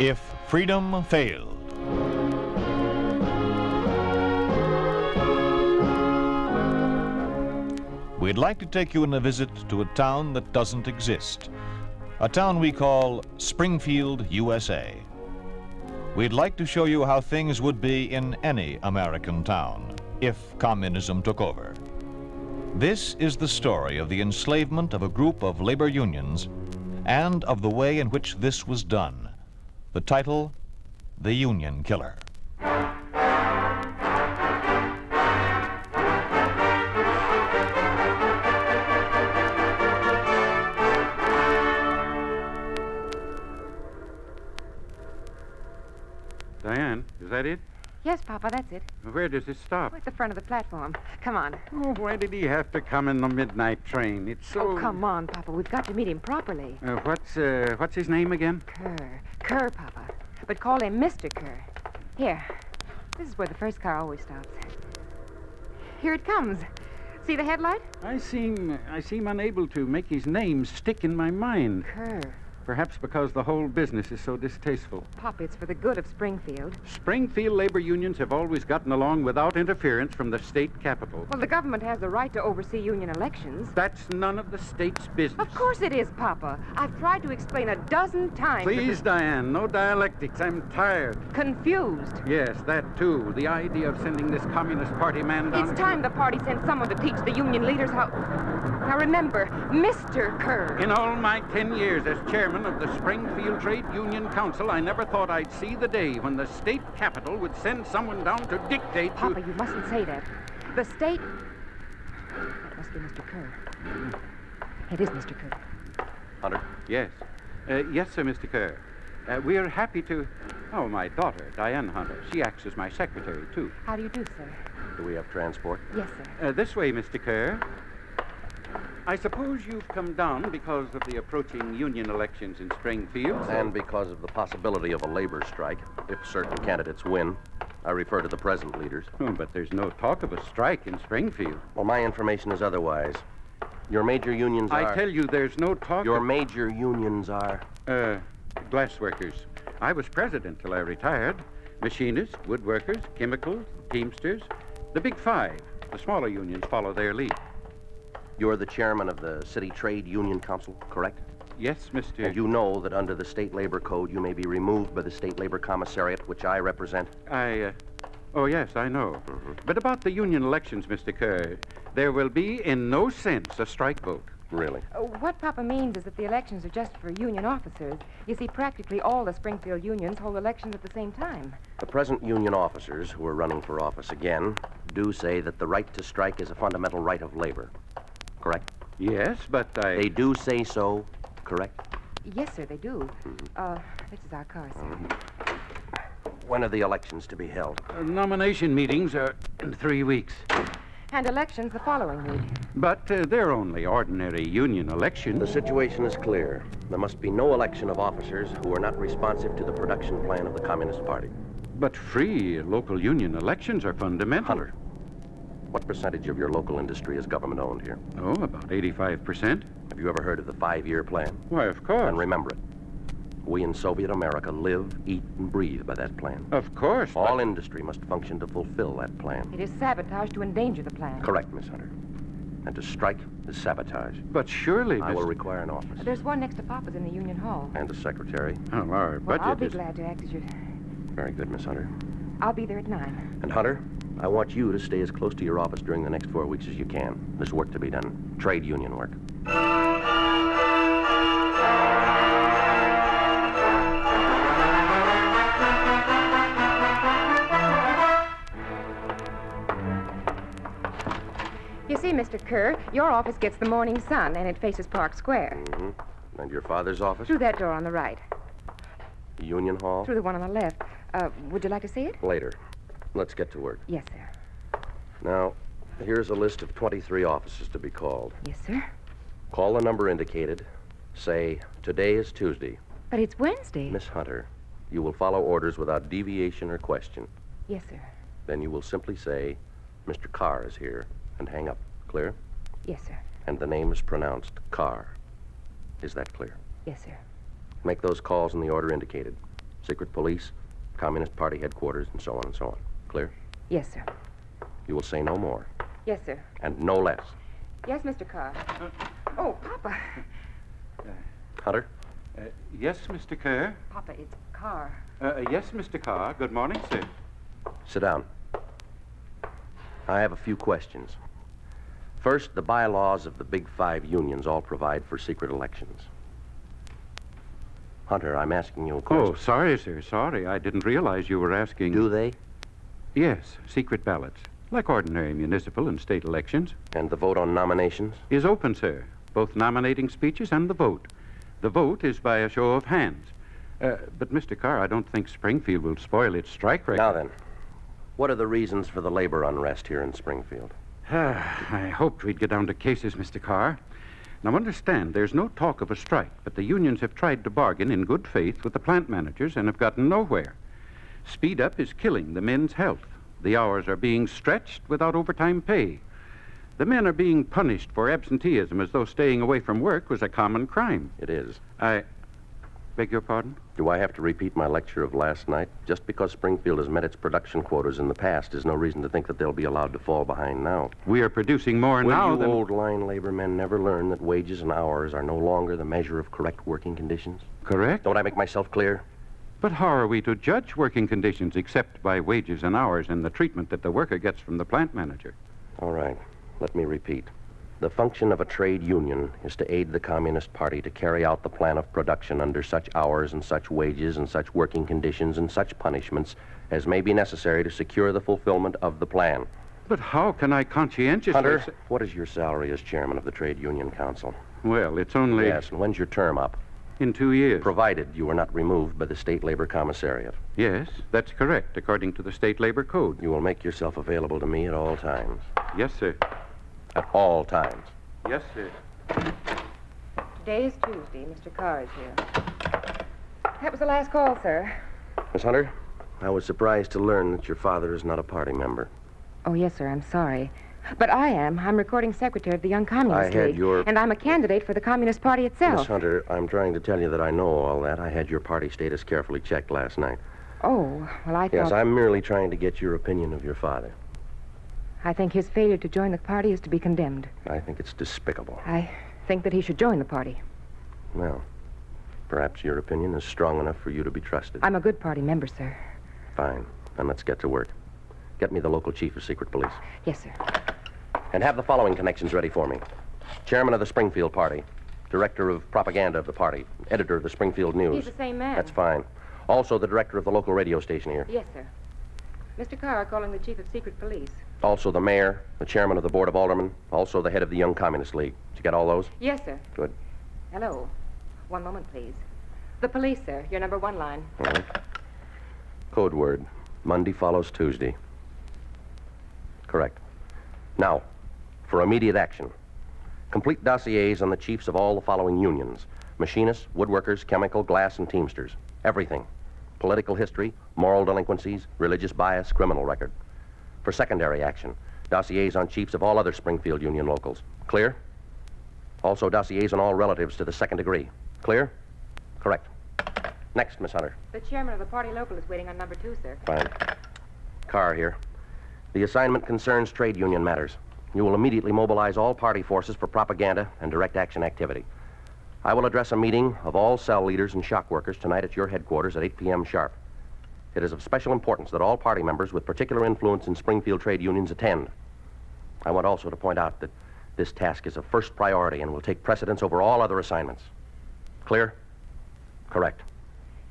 If freedom failed. We'd like to take you on a visit to a town that doesn't exist, a town we call Springfield, USA. We'd like to show you how things would be in any American town if communism took over. This is the story of the enslavement of a group of labor unions and of the way in which this was done. The title, The Union Killer. Diane, is that it? Yes, Papa, that's it. Where does it stop? We're at the front of the platform. Come on. Oh, why did he have to come in the midnight train? It's so... Oh, come on, Papa. We've got to meet him properly. What's his name again? Kerr, Papa. But call him Mr. Kerr. Here. This is where the first car always stops. Here it comes. See the headlight? I seem unable to make his name stick in my mind. Kerr. Perhaps because the whole business is so distasteful. Papa, it's for the good of Springfield. Springfield labor unions have always gotten along without interference from the state capital. Well, the government has the right to oversee union elections. That's none of the state's business. Of course it is, Papa. I've tried to explain a dozen times. Please, Diane, no dialectics. I'm tired. Confused. Yes, that too. The idea of sending this Communist Party man down... It's time the party sent someone to teach the union leaders how... Now remember, Mr. Kerr. In all my 10 years as chairman of the Springfield Trade Union Council, I never thought I'd see the day when the state capital would send someone down to dictate to... Papa, you mustn't say that. The state... That must be Mr. Kerr. It is Mr. Kerr. Hunter? Yes. Yes, sir, Mr. Kerr. We're happy to... Oh, my daughter, Diane Hunter. She acts as my secretary, too. How do you do, sir? Do we have transport? Yes, sir. This way, Mr. Kerr. I suppose you've come down because of the approaching union elections in Springfield. And because of the possibility of a labor strike, if certain candidates win. I refer to the present leaders. Oh, but there's no talk of a strike in Springfield. Well, my information is otherwise. Your major unions are... I tell you, there's no talk Your of... major unions are... glass workers. I was president till I retired. Machinists, woodworkers, chemicals, teamsters. The big five. The smaller unions follow their lead. You're the chairman of the City Trade Union Council, correct? Yes, Mr... And you know that under the State Labor Code, you may be removed by the State Labor Commissariat, which I represent? Oh, yes, I know. Mm-hmm. But about the union elections, Mr. Kerr, there will be, in no sense, a strike vote. Really? What Papa means is that the elections are just for union officers. You see, practically all the Springfield unions hold elections at the same time. The present union officers who are running for office again do say that the right to strike is a fundamental right of labor. Correct? Yes, but They do say so, correct? Yes, sir, they do. This is our car, sir. When are the elections to be held? Nomination meetings are in 3 weeks. And elections the following week. But they're only ordinary union elections. The situation is clear. There must be no election of officers who are not responsive to the production plan of the Communist Party. But free local union elections are fundamental. Hunter, what percentage of your local industry is government-owned here? Oh, about 85%. Have you ever heard of the 5-year plan? Why, of course. And remember it. We in Soviet America live, eat, and breathe by that plan. Of course. All industry must function to fulfill that plan. It is sabotage to endanger the plan. Correct, Miss Hunter. And to strike is sabotage. But surely, I will require an office. There's one next to Papa's in the Union Hall. And a secretary. Oh, our Well, budget I'll be is... glad to act as your... Very good, Miss Hunter. I'll be there at 9. And Hunter, I want you to stay as close to your office during the next 4 weeks as you can. There's work to be done. Trade union work. You see, Mr. Kerr, your office gets the morning sun, and it faces Park Square. Mm-hmm. And your father's office? Through that door on the right. Union Hall? Through the one on the left. Would you like to see it? Later. Let's get to work. Yes, sir. Now, here's a list of 23 offices to be called. Yes, sir. Call the number indicated. Say, today is Tuesday. But it's Wednesday. Miss Hunter, you will follow orders without deviation or question. Yes, sir. Then you will simply say, Mr. Carr is here, and hang up. Clear? Yes, sir. And the name is pronounced Carr. Is that clear? Yes, sir. Make those calls in the order indicated. secret police, Communist Party headquarters, and so on and so on. Clear? Yes, sir. You will say no more, Yes, sir. and no less. Yes, Mr. Carr. Oh, Papa. Hunter? Yes, Mr. Kerr. Papa, it's Carr. Yes, Mr. Carr. Good morning, sir. Sit down. I have a few questions. First, the bylaws of the Big Five unions all provide for secret elections. Hunter, I'm asking you a question. Oh, sorry, sir. Sorry. I didn't realize you were asking. Do they? Yes, secret ballots. Like ordinary municipal and state elections. And the vote on nominations? Is open, sir. Both nominating speeches and the vote. The vote is by a show of hands. But, Mr. Carr, I don't think Springfield will spoil its strike record. Now then, what are the reasons for the labor unrest here in Springfield? I hoped we'd get down to cases, Mr. Carr. Now, understand, there's no talk of a strike, but the unions have tried to bargain in good faith with the plant managers and have gotten nowhere. Speed up is killing the men's health. The hours are being stretched without overtime pay. The men are being punished for absenteeism as though staying away from work was a common crime. It is. I beg your pardon? Do I have to repeat my lecture of last night? Just because Springfield has met its production quotas in the past is no reason to think that they'll be allowed to fall behind now. We are producing more now Will you than... old line labor men never learn that wages and hours are no longer the measure of correct working conditions? Correct? Don't I make myself clear? But how are we to judge working conditions except by wages and hours and the treatment that the worker gets from the plant manager? All right. Let me repeat. The function of a trade union is to aid the Communist Party to carry out the plan of production under such hours and such wages and such working conditions and such punishments as may be necessary to secure the fulfillment of the plan. But how can I conscientiously... Hunter, what is your salary as chairman of the Trade Union Council? Well, it's only... Yes, and when's your term up? In 2 years. Provided you are not removed by the State Labor Commissariat. Yes, that's correct, according to the State Labor Code. You will make yourself available to me at all times. Yes, sir. At all times. Yes, sir. Today is Tuesday. Mr. Carr is here. That was the last call, sir. Miss Hunter, I was surprised to learn that your father is not a party member. Oh, yes, sir. I'm sorry. But I am. I'm recording secretary of the Young Communist I had League. your- And I'm a candidate for the Communist Party itself. Miss Hunter, I'm trying to tell you that I know all that. I had your party status carefully checked last night. Oh, well, I thought... Yes, I'm merely trying to get your opinion of your father. I think his failure to join the party is to be condemned. I think it's despicable. I think that he should join the party. Well, perhaps your opinion is strong enough for you to be trusted. I'm a good party member, sir. Fine. Then let's get to work. Get me the local chief of secret police. Yes, sir. And have the following connections ready for me. Chairman of the Springfield Party, director of propaganda of the party, editor of the Springfield News. He's the same man. That's fine. Also the director of the local radio station here. Yes, sir. Mr. Carr calling the chief of secret police. Also the mayor, the chairman of the board of aldermen, also the head of the Young Communist League. Did you get all those? Yes, sir. Good. Hello. One moment, please. The police, sir. Your number 1 line. All right. Code word. Monday follows Tuesday. Correct. Now, for immediate action. Complete dossiers on the chiefs of all the following unions. Machinists, woodworkers, chemical, glass, and teamsters. Everything. Political history, moral delinquencies, religious bias, criminal record. For secondary action, dossiers on chiefs of all other Springfield Union locals. Clear? Also dossiers on all relatives to the second degree. Clear? Correct. Next, Miss Hunter. The chairman of the party local is waiting on number 2, sir. Fine. Carr here. The assignment concerns trade union matters. You will immediately mobilize all party forces for propaganda and direct action activity. I will address a meeting of all cell leaders and shock workers tonight at your headquarters at 8 p.m. sharp. It is of special importance that all party members with particular influence in Springfield trade unions attend. I want also to point out that this task is of first priority and will take precedence over all other assignments. Clear? Correct.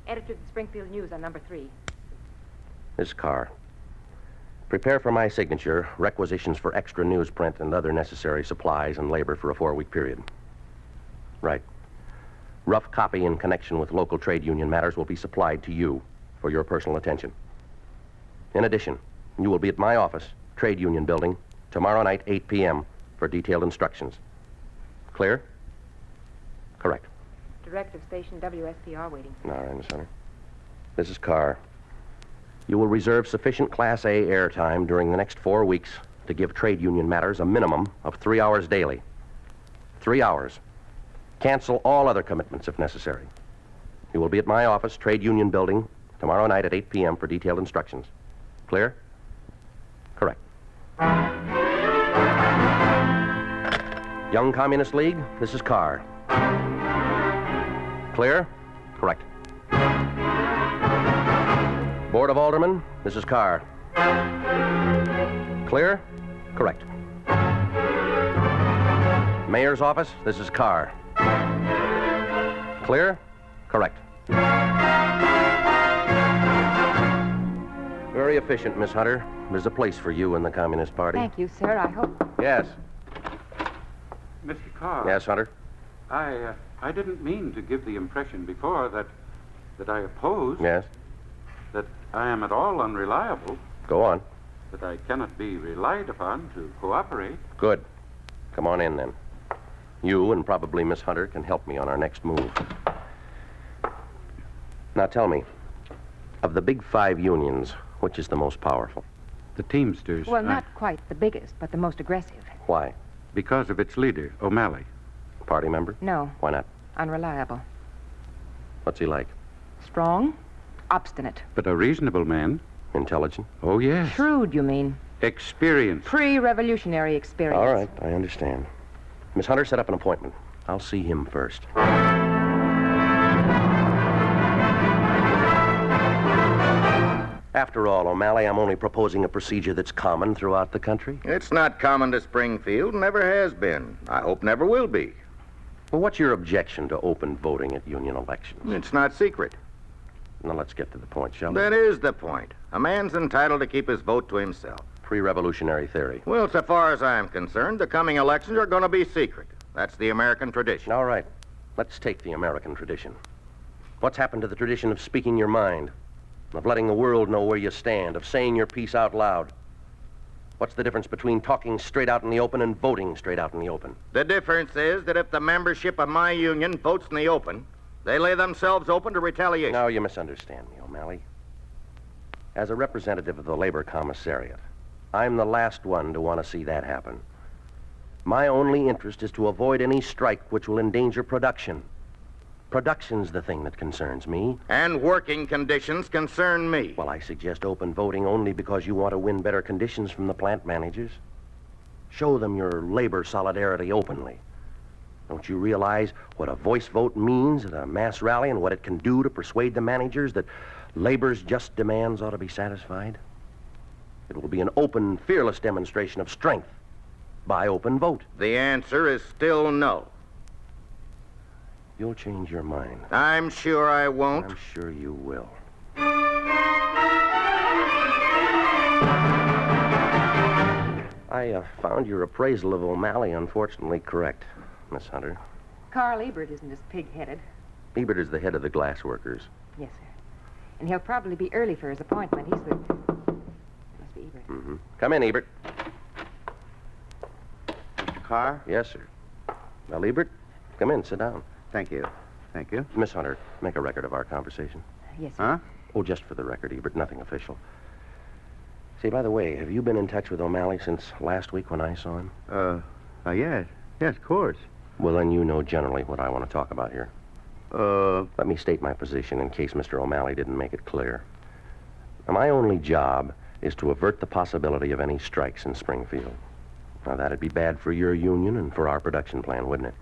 Editor of the Springfield News on number 3. Miss Carr, prepare for my signature requisitions for extra newsprint and other necessary supplies and labor for a 4-week period. Right. Rough copy in connection with local trade union matters will be supplied to you for your personal attention. In addition, you will be at my office, Trade Union Building, tomorrow night, 8 p.m., for detailed instructions. Clear? Correct. Director of station WSPR waiting. All right, Miss Hunter. This is Carr. You will reserve sufficient Class A airtime during the next 4 weeks to give trade union matters a minimum of 3 hours daily. 3 hours. Cancel all other commitments if necessary. You will be at my office, Trade Union Building, Tomorrow night at 8 p.m. for detailed instructions. Clear? Correct. Young Communist League, this is Carr. Clear? Correct. Board of Aldermen, this is Carr. Clear? Correct. Mayor's office, this is Carr. Clear? Correct. Very efficient, Miss Hunter. There's a place for you in the Communist Party. Thank you, sir. I hope. Yes. Mr. Carr. Yes, Hunter? I didn't mean to give the impression before that I oppose. Yes. That I am at all unreliable. Go on. That I cannot be relied upon to cooperate. Good. Come on in, then. You and probably Miss Hunter can help me on our next move. Now, tell me, of the big 5 unions, which is the most powerful? The Teamsters. Well, not quite the biggest, but the most aggressive. Why? Because of its leader, O'Malley. Party member? No. Why not? Unreliable. What's he like? Strong. Obstinate. But a reasonable man. Intelligent? Oh, yes. Shrewd, you mean. Experienced. Pre-revolutionary experience. All right, I understand. Miss Hunter, set up an appointment. I'll see him first. After all, O'Malley, I'm only proposing a procedure that's common throughout the country. It's not common to Springfield, never has been. I hope never will be. Well, what's your objection to open voting at union elections? It's not secret. Now, let's get to the point, shall we? That is the point. A man's entitled to keep his vote to himself. Pre-revolutionary theory. Well, so far as I'm concerned, the coming elections are going to be secret. That's the American tradition. All right. Let's take the American tradition. What's happened to the tradition of speaking your mind, of letting the world know where you stand, of saying your piece out loud? What's the difference between talking straight out in the open and voting straight out in the open? The difference is that if the membership of my union votes in the open, they lay themselves open to retaliation. Now, you misunderstand me, O'Malley. As a representative of the Labor Commissariat, I'm the last one to want to see that happen. My only interest is to avoid any strike which will endanger production. Production's the thing that concerns me. And working conditions concern me. Well, I suggest open voting only because you want to win better conditions from the plant managers. Show them your labor solidarity openly. Don't you realize what a voice vote means at a mass rally and what it can do to persuade the managers that labor's just demands ought to be satisfied? It will be an open, fearless demonstration of strength by open vote. The answer is still no. You'll change your mind. I'm sure I won't. I'm sure you will. I found your appraisal of O'Malley unfortunately correct, Miss Hunter. Carl Ebert isn't as pig-headed. Ebert is the head of the glass workers. Yes, sir. And he'll probably be early for his appointment. He's the... Must be Ebert. Mm-hmm. Come in, Ebert. Mr. Carr? Yes, sir. Well, Ebert, come in, sit down. Thank you. Thank you. Miss Hunter, make a record of our conversation. Yes, sir. Huh? Oh, just for the record, Ebert, nothing official. Say, by the way, have you been in touch with O'Malley since last week when I saw him? Yes. Yes, of course. Well, then you know generally what I want to talk about here. Let me state my position in case Mr. O'Malley didn't make it clear. Now, my only job is to avert the possibility of any strikes in Springfield. Now, that'd be bad for your union and for our production plan, wouldn't it?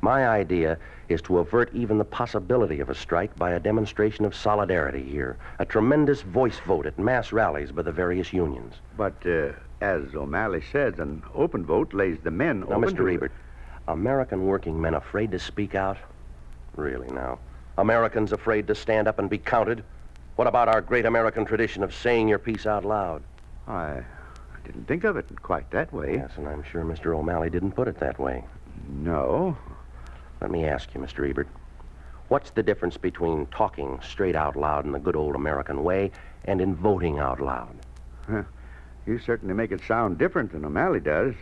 My idea is to avert even the possibility of a strike by a demonstration of solidarity here, a tremendous voice vote at mass rallies by the various unions. But, as O'Malley says, an open vote lays the men Now, open Mr. Ebert, American working men afraid to speak out? Really, now? Americans afraid to stand up and be counted? What about our great American tradition of saying your piece out loud? I didn't think of it quite that way. Yes, and I'm sure Mr. O'Malley didn't put it that way. No. Let me ask you, Mr. Ebert, what's the difference between talking straight out loud in the good old American way and in voting out loud? You certainly make it sound different than O'Malley does.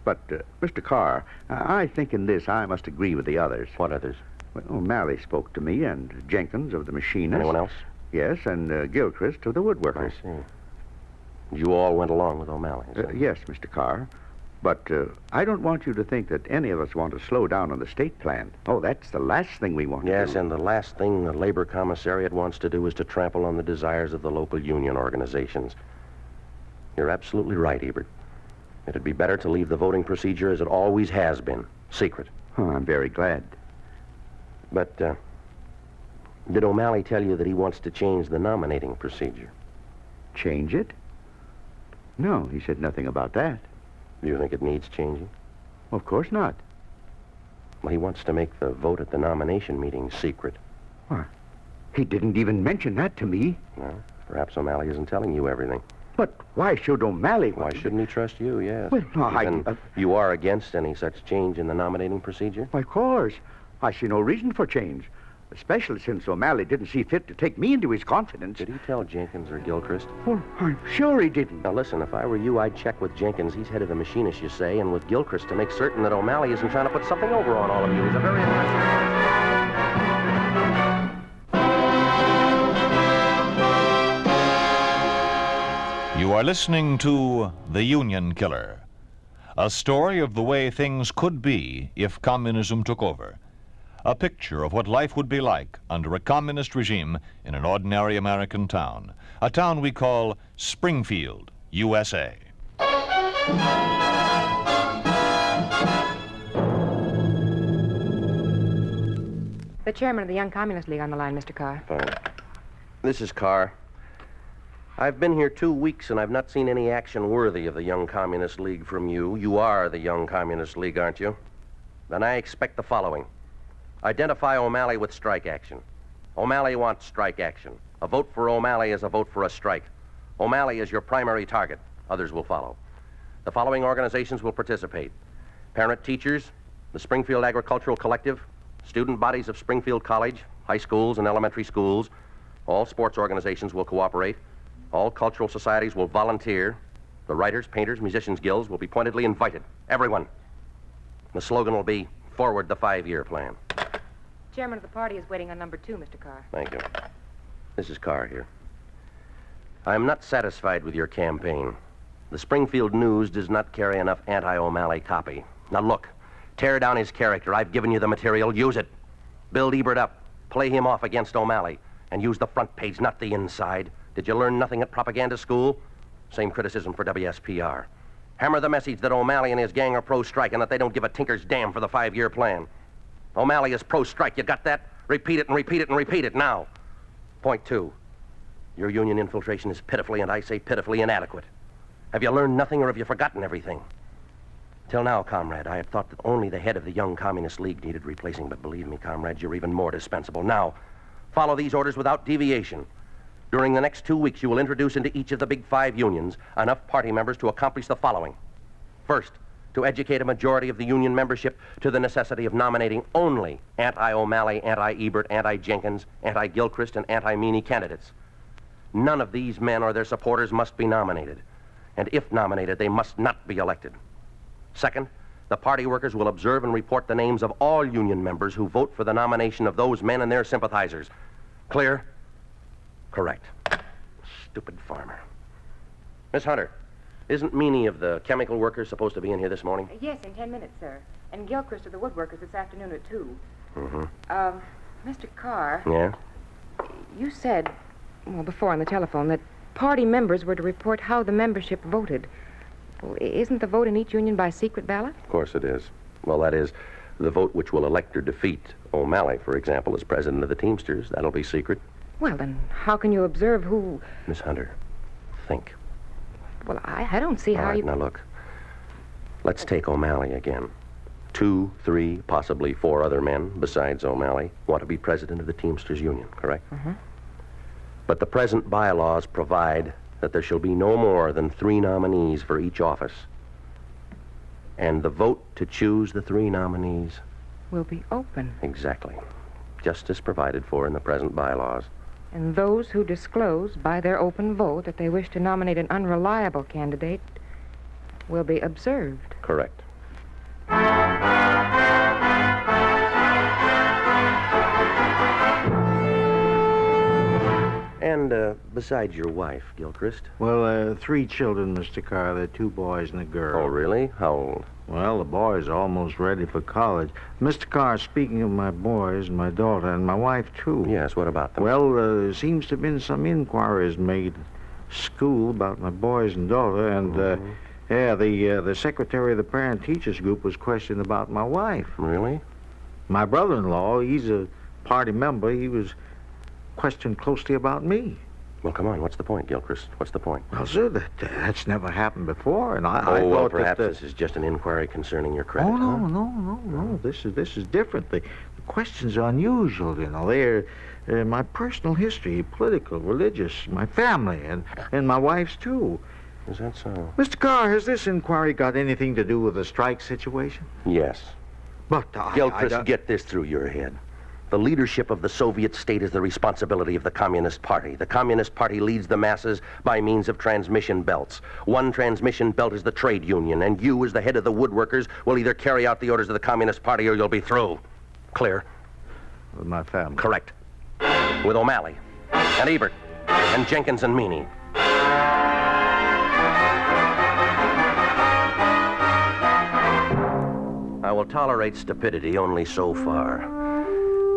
But, Mr. Carr, I think in this I must agree with the others. What others? Well, O'Malley spoke to me and Jenkins of the machinists. Anyone else? Yes, and Gilchrist of the I woodworkers. see. You all went along with O'Malley. Yes, Mr. Carr. But I don't want you to think that any of us want to slow down on the state plan. Oh, that's the last thing we want to do. Yes, and the last thing the Labor Commissariat wants to do is to trample on the desires of the local union organizations. You're absolutely right, Ebert. It'd be better to leave the voting procedure as it always has been, secret. Oh, I'm very glad. But, did O'Malley tell you that he wants to change the nominating procedure? Change it? No, he said nothing about that. Do you think it needs changing? Of course not. Well, he wants to make the vote at the nomination meeting secret. Why, he didn't even mention that to me. Well, perhaps O'Malley isn't telling you everything. But why should O'Malley... Why shouldn't he trust you, yes? Well, no, Then you are against any such change in the nominating procedure? Of course. I see no reason for change. Especially since O'Malley didn't see fit to take me into his confidence. Did he tell Jenkins or Gilchrist? Well, I'm sure he didn't. Now, listen, if I were you, I'd check with Jenkins. He's head of the machinists, you say, and with Gilchrist to make certain that O'Malley isn't trying to put something over on all of you. He's a very aggressive... You are listening to The Union Killer, a story of the way things could be if communism took over. A picture of what life would be like under a communist regime in an ordinary American town. A town we call Springfield, USA. The chairman of the Young Communist League on the line, Mr. Carr. Fine. This is Carr. I've been here 2 weeks, and I've not seen any action worthy of the Young Communist League from you. You are the Young Communist League, aren't you? Then I expect the following. Identify O'Malley with strike action. O'Malley wants strike action. A vote for O'Malley is a vote for a strike. O'Malley is your primary target. Others will follow. The following organizations will participate. Parent teachers, the Springfield Agricultural Collective, student bodies of Springfield College, high schools and elementary schools. All sports organizations will cooperate. All cultural societies will volunteer. The writers, painters, musicians guilds will be pointedly invited. Everyone. The slogan will be, forward the 5-year plan. Chairman of the party is waiting on number 2, Mr. Carr. Thank you. This is Carr here. I'm not satisfied with your campaign. The Springfield News does not carry enough anti-O'Malley copy. Now look, tear down his character. I've given you the material. Use it. Build Ebert up. Play him off against O'Malley. And use the front page, not the inside. Did you learn nothing at propaganda school? Same criticism for WSPR. Hammer the message that O'Malley and his gang are pro-strike and that they don't give a tinker's damn for the 5-year plan. O'Malley is pro-strike. You got that? Repeat it and repeat it and repeat it now. Point 2. Your union infiltration is pitifully, and I say pitifully, inadequate. Have you learned nothing or have you forgotten everything? Till now, comrade, I had thought that only the head of the Young Communist League needed replacing, but believe me, comrades, you're even more dispensable. Now, follow these orders without deviation. During the next 2 weeks, you will introduce into each of the big 5 unions enough party members to accomplish the following. First, to educate a majority of the union membership to the necessity of nominating only anti-O'Malley, anti-Ebert, anti-Jenkins, anti-Gilchrist, and anti-Meany candidates. None of these men or their supporters must be nominated. And if nominated, they must not be elected. Second, the party workers will observe and report the names of all union members who vote for the nomination of those men and their sympathizers. Clear? Correct. Stupid farmer. Miss Hunter, isn't Meany of the chemical workers supposed to be in here this morning? Yes, in 10 minutes, sir. And Gilchrist of the woodworkers this afternoon at 2. Mr. Carr. Yeah? You said, well, before on the telephone, that party members were to report how the membership voted. Well, isn't the vote in each union by secret ballot? Of course it is. Well, that is, the vote which will elect or defeat O'Malley, for example, as president of the Teamsters. That'll be secret. Well, then how can you observe who... Miss Hunter, think. Well, I don't see how All right, you... now look. Let's take O'Malley again. 2, 3, possibly 4 other men, besides O'Malley, want to be president of the Teamsters Union, correct? Mm-hmm. But the present bylaws provide that there shall be no more than 3 nominees for each office. And the vote to choose the 3 nominees... will be open. Exactly. Just as provided for in the present bylaws. And those who disclose by their open vote that they wish to nominate an unreliable candidate will be observed. Correct. And besides your wife, Gilchrist? Well, 3 children, Mr. Carr. They're 2 boys and a girl. Oh, really? How old? Well, the boys are almost ready for college. Mr. Carr, speaking of my boys, my daughter, and my wife, too. Yes, what about them? Well, there seems to have been some inquiries made at school about my boys and daughter, and, the secretary of the parent-teachers group was questioned about my wife. Really? My brother-in-law, he's a party member, he was questioned closely about me. Well, come on. What's the point, Gilchrist? What's the point? Well, sir, that's never happened before, and I well, thought perhaps that... this is just an inquiry concerning your credit, Oh, no, huh? no. This is different. The questions are unusual, you know. They're my personal history, political, religious, my family, and my wife's, too. Is that so? Mr. Carr, has this inquiry got anything to do with the strike situation? Yes. But Gilchrist, get this through your head. The leadership of the Soviet state is the responsibility of the Communist Party. The Communist Party leads the masses by means of transmission belts. One transmission belt is the trade union, and you, as the head of the woodworkers, will either carry out the orders of the Communist Party or you'll be through. Clear? With my family. Correct. With O'Malley, and Ebert, and Jenkins and Meany. I will tolerate stupidity only so far.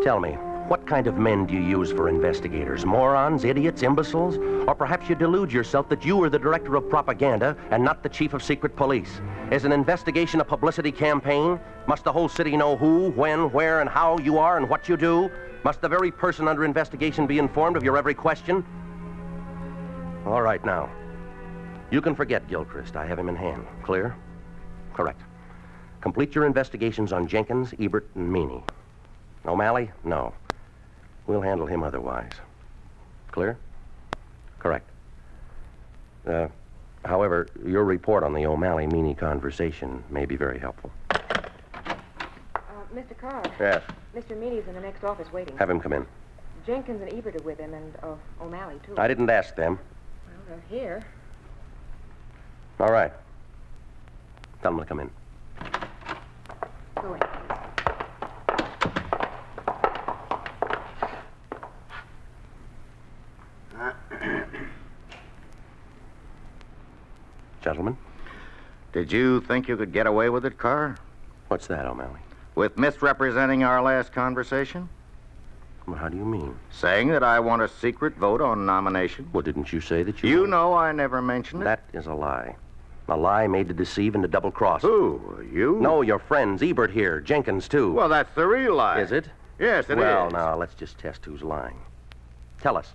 Tell me, what kind of men do you use for investigators? Morons, idiots, imbeciles? Or perhaps you delude yourself that you are the director of propaganda and not the chief of secret police? Is an investigation a publicity campaign? Must the whole city know who, when, where, and how you are and what you do? Must the very person under investigation be informed of your every question? All right, now. You can forget Gilchrist. I have him in hand. Clear? Correct. Complete your investigations on Jenkins, Ebert, and Meany. O'Malley? No. We'll handle him otherwise. Clear? Correct. However, your report on the O'Malley-Meany conversation may be very helpful. Mr. Carr. Yes. Mr. Meany's in the next office waiting. Have him come in. Jenkins and Ebert are with him, and O'Malley, too. I didn't ask them. Well, they're here. All right. Tell them to come in. Go in. Gentlemen, Did you think you could get away with it, Carr? what's that, O'Malley? With misrepresenting our last conversation? Well, how do you mean? Saying that I want a secret vote on nomination? Well, didn't you say that you... You know I never mentioned it. That is a lie. A lie made to deceive and to double-cross. Who? You? No, your friends, Ebert here, Jenkins, too. Well, that's the real lie. Is it? Yes, it is. Well, now, let's just test who's lying. Tell us,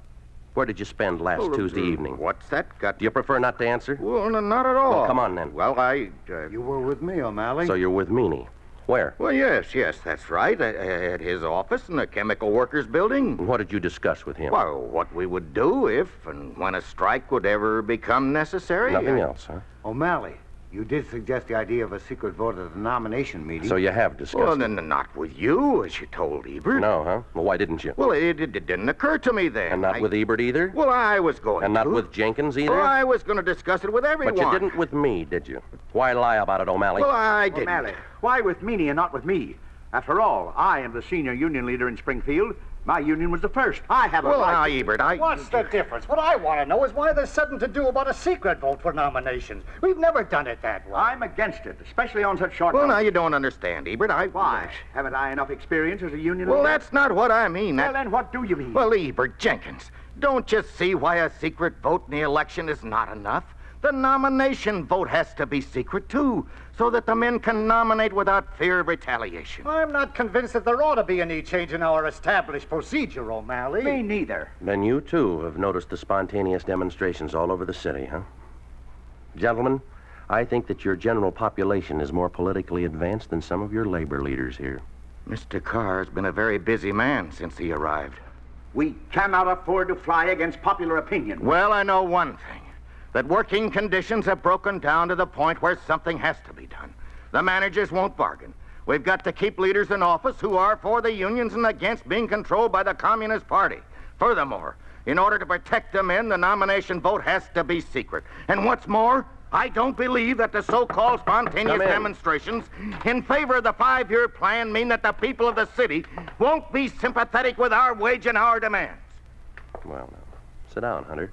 where did you spend last Tuesday evening? What's that got... Do you prefer not to answer? Well, no, not at all. Well, come on, then. Well, You were with me, O'Malley. So you're with Meany. Where? Well, yes, that's right. At his office in the Chemical Workers Building. And what did you discuss with him? Well, what we would do if and when a strike would ever become necessary. Nothing else, huh? O'Malley, you did suggest the idea of a secret vote at the nomination meeting. So you have discussed Well, it. then not with you, as you told Ebert. No, huh? Well, why didn't you? Well, it didn't occur to me then. And not with Ebert either? Well, I was going And not to. with Jenkins either? Well, I was going to discuss it with everyone. But you didn't with me, did you? Why lie about it, O'Malley? Well, I didn't. O'Malley, why with Meany and not with me? After all, I am the senior union leader in Springfield. My union was the first. I have a Well, right now, to... Ebert, What's the difference? What I want to know is why there's something to do about a secret vote for nominations. We've never done it that way. I'm against it, especially on such short Well, now notice. you don't understand, Ebert. Why? Haven't I enough experience as a union Well, leader? that's not what I mean. Well, then what do you mean? Well, Ebert Jenkins, don't you see why a secret vote in the election is not enough? The nomination vote has to be secret, too, so that the men can nominate without fear of retaliation. I'm not convinced that there ought to be any change in our established procedure, O'Malley. Me neither. Then you, too, have noticed the spontaneous demonstrations all over the city, huh? Gentlemen, I think that your general population is more politically advanced than some of your labor leaders here. Mr. Carr's been a very busy man since he arrived. We cannot afford to fly against popular opinion. Well, I know one thing. That working conditions have broken down to the point where something has to be done. The managers won't bargain. We've got to keep leaders in office who are for the unions and against being controlled by the Communist Party. Furthermore, in order to protect the men, the nomination vote has to be secret. And what's more, I don't believe that the so-called spontaneous demonstrations in favor of the 5-year plan mean that the people of the city won't be sympathetic with our wage and our demands. Well, now, Sit down, Hunter.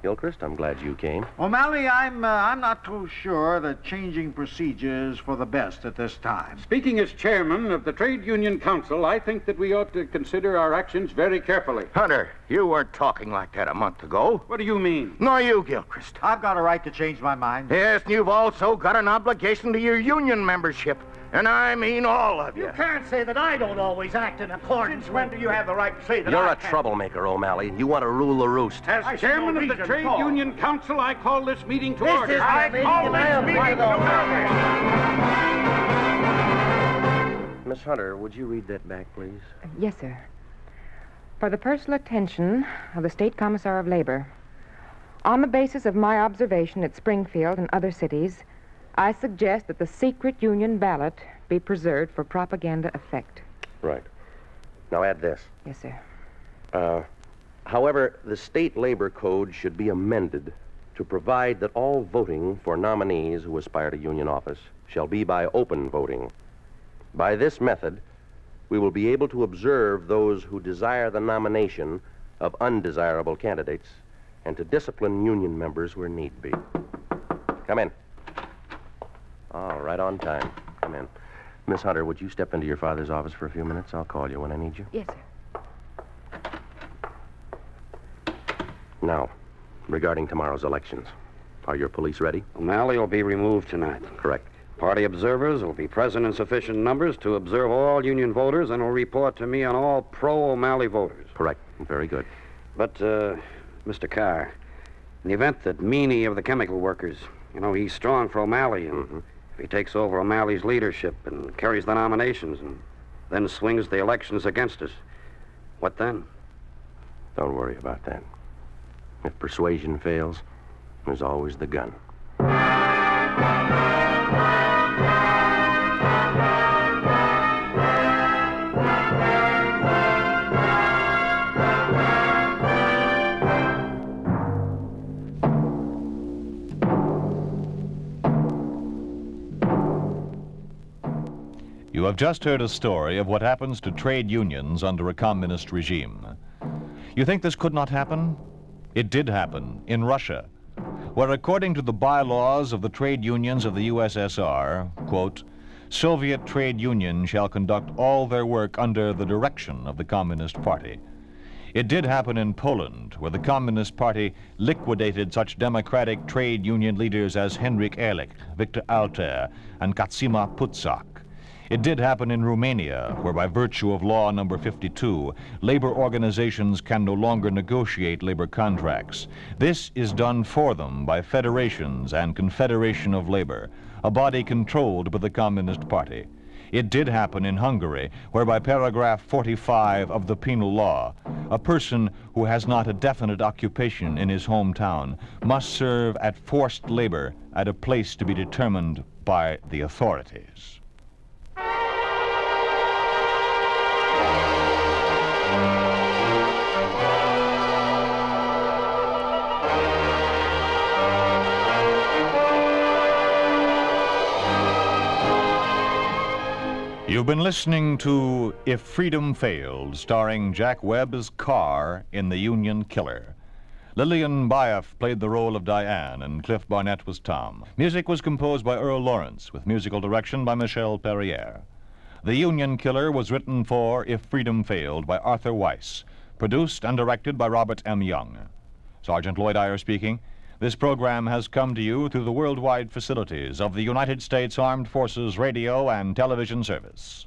Gilchrist, I'm glad you came. O'Malley, I'm not too sure that changing procedures for the best at this time. Speaking as chairman of the Trade Union Council, I think that we ought to consider our actions very carefully. Hunter, you weren't talking like that a month ago. What do you mean? Nor you, Gilchrist. I've got a right to change my mind. Yes, and you've also got an obligation to your union membership. And I mean all of you. You can't say that I don't always act in accordance. Since when do you have the right to say that You're I a troublemaker, O'Malley. You want to rule the roost. As chairman of the Trade Union Council, I call this meeting to order. I call this meeting to order. Miss Hunter, would you read that back, please? Yes, sir. For the personal attention of the State Commissar of Labor, on the basis of my observation at Springfield and other cities, I suggest that the secret union ballot be preserved for propaganda effect. Right. Now add this. Yes, sir. However, the state labor code should be amended to provide that all voting for nominees who aspire to union office shall be by open voting. By this method, we will be able to observe those who desire the nomination of undesirable candidates and to discipline union members where need be. Come in. Oh, right on time. Come in. Miss Hunter, would you step into your father's office for a few minutes? I'll call you when I need you. Yes, sir. Now, regarding tomorrow's elections, are your police ready? O'Malley will be removed tonight. Correct. Party observers will be present in sufficient numbers to observe all union voters and will report to me on all pro-O'Malley voters. Correct. Very good. But, Mr. Carr, in the event that Meany of the chemical workers, he's strong for O'Malley, and if he takes over O'Malley's leadership and carries the nominations and then swings the elections against us, what then? Don't worry about that. If persuasion fails, there's always the gun. You have just heard a story of what happens to trade unions under a communist regime. You think this could not happen? It did happen in Russia, where according to the bylaws of the trade unions of the USSR, quote, Soviet trade unions shall conduct all their work under the direction of the Communist Party. It did happen in Poland, where the Communist Party liquidated such democratic trade union leaders as Henryk Ehrlich, Victor Alter, and Katsima Putzak. It did happen in Romania, where by virtue of law number 52, labor organizations can no longer negotiate labor contracts. This is done for them by federations and Confederation of Labor, a body controlled by the Communist Party. It did happen in Hungary, where by paragraph 45 of the penal law, a person who has not a definite occupation in his hometown must serve at forced labor at a place to be determined by the authorities. You've been listening to If Freedom Failed, starring Jack Webb as Carr in The Union Killer. Lillian Bayef played the role of Diane, and Cliff Barnett was Tom. Music was composed by Earl Lawrence, with musical direction by Michelle Perrier. The Union Killer was written for If Freedom Failed by Arthur Weiss, produced and directed by Robert M. Young. Sergeant Lloyd Iyer speaking. This program has come to you through the worldwide facilities of the United States Armed Forces Radio and Television Service.